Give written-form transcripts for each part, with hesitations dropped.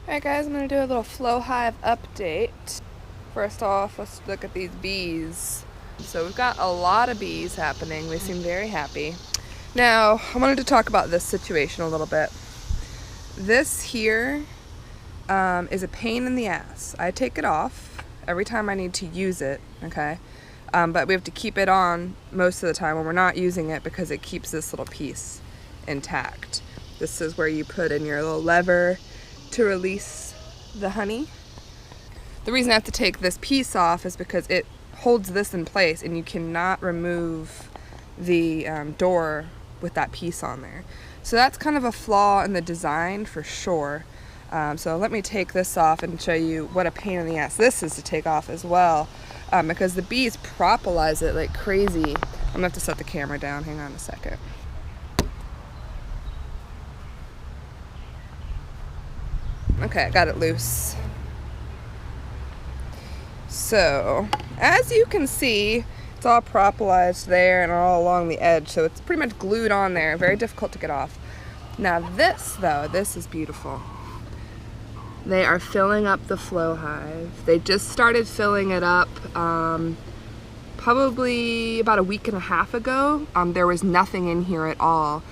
Alright guys, I'm going to do a little Flow Hive update. First off, let's look at these bees. So we've got a lot of bees happening. They seem very happy. Now, I wanted to talk about this situation a little bit. This here is a pain in the ass. I take it off every time I need to use it, okay? But we have to keep it on most of the time when we're not using it because it keeps this little piece intact. This is where you put in your little lever to release the honey. The reason I have to take this piece off is because it holds this in place and you cannot remove the door with that piece on there. So that's kind of a flaw in the design for sure. So let me take this off and show you what a pain in the ass this is to take off as well, because the bees propolize it like crazy. I'm gonna have to set the camera down, hang on a second. Okay, I got it loose. So, as you can see, it's all propolised there and all along the edge, so it's pretty much glued on there, very difficult to get off. Now this, though, this is beautiful. They are filling up the Flow Hive. They just started filling it up probably about a week and a half ago. There was nothing in here at all.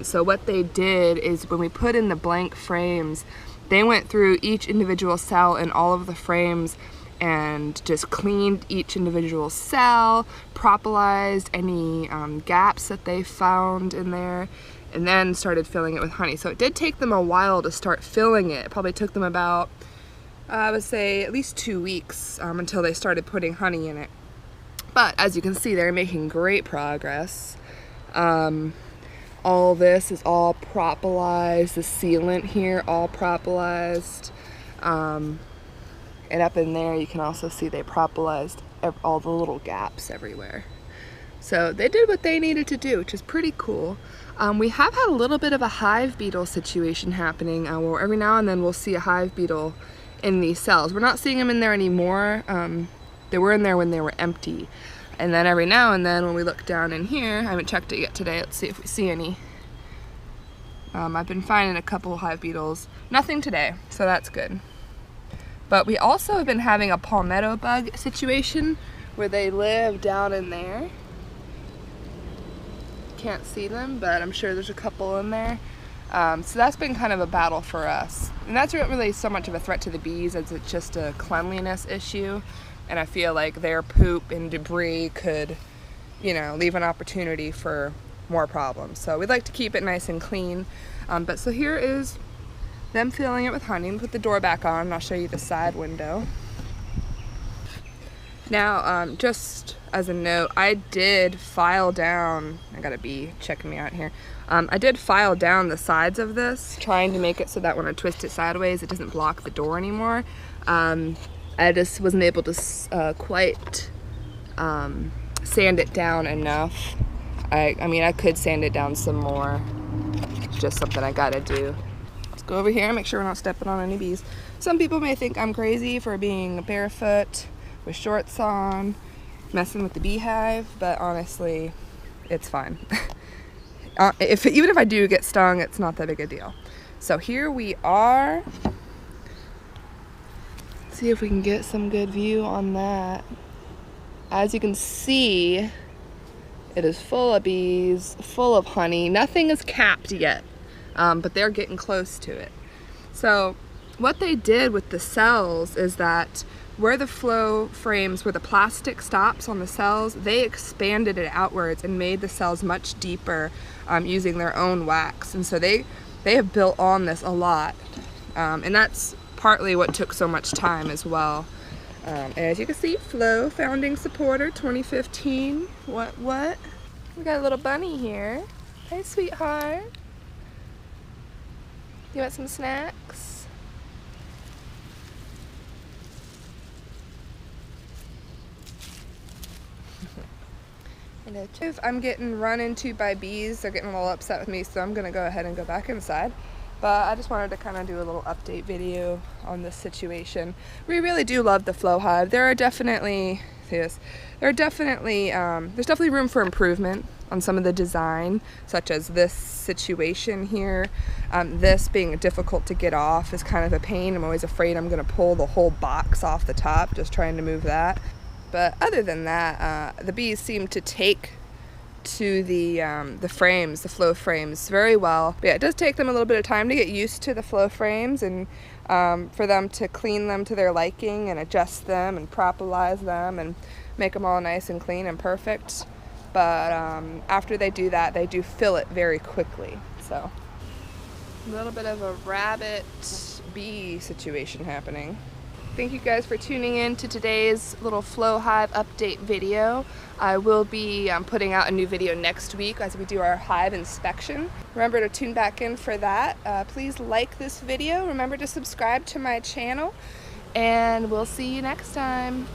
So what they did is when we put in the blank frames, they went through each individual cell in all of the frames and just cleaned each individual cell, propolized any gaps that they found in there, and then started filling it with honey. So it did take them a while to start filling it. It probably took them about, I would say, at least 2 weeks until they started putting honey in it. But as you can see, they're making great progress. All this is all propolized, the sealant here all propolized, and up in there you can also see they propolized all the little gaps everywhere. So they did what they needed to do, which is pretty cool. We have had a little bit of a hive beetle situation happening, where every now and then we'll see a hive beetle in these cells. We're not seeing them in there anymore. They were in there when they were empty. And then every now and then when we look down in here, I haven't checked it yet today, let's see if we see any. I've been finding a couple hive beetles. Nothing today, so that's good. But we also have been having a palmetto bug situation where they live down in there. Can't see them, but I'm sure there's a couple in there. So that's been kind of a battle for us. And that's not really so much of a threat to the bees as it's just a cleanliness issue. And I feel like their poop and debris could, you know, leave an opportunity for more problems. So we'd like to keep it nice and clean. But so here is them filling it with honey. Put the door back on and I'll show you the side window. Now, just as a note, I did file down, I got a bee checking me out here. I did file down the sides of this, trying to make it so that when I twist it sideways, it doesn't block the door anymore. I just wasn't able to quite sand it down enough. I mean, I could sand it down some more. It's just something I gotta do. Let's go over here and make sure we're not stepping on any bees. Some people may think I'm crazy for being barefoot with shorts on, messing with the beehive, but honestly, it's fine. Even if I do get stung, it's not that big a deal. So here we are. See if we can get some good view on that. As you can see, it is full of bees, full of honey. Nothing is capped yet, but they're getting close to it. So what they did with the cells is that where the flow frames, where the plastic stops on the cells, they expanded it outwards and made the cells much deeper using their own wax. And so they have built on this a lot. And that's partly what took so much time as well. As you can see, Flow, founding supporter, 2015. What? We got a little bunny here. Hey, sweetheart. You want some snacks? I'm getting run into by bees. They're getting a little upset with me, so I'm gonna go ahead and go back inside. But I just wanted to kind of do a little update video on this situation. We really do love the Flow Hive. There are definitely, there's definitely room for improvement on some of the design, such as this situation here. This being difficult to get off is kind of a pain. I'm always afraid I'm going to pull the whole box off the top just trying to move that. But other than that, the bees seem to take to the frames, the flow frames, very well. But yeah, it does take them a little bit of time to get used to the flow frames, and for them to clean them to their liking and adjust them and propolize them and make them all nice and clean and perfect. But after they do that, they do fill it very quickly. So a little bit of a rabbit bee situation happening. Thank you guys for tuning in to today's little Flow Hive update video. I will be putting out a new video next week as we do our hive inspection. Remember to tune back in for that. Please like this video. Remember to subscribe to my channel, and we'll see you next time.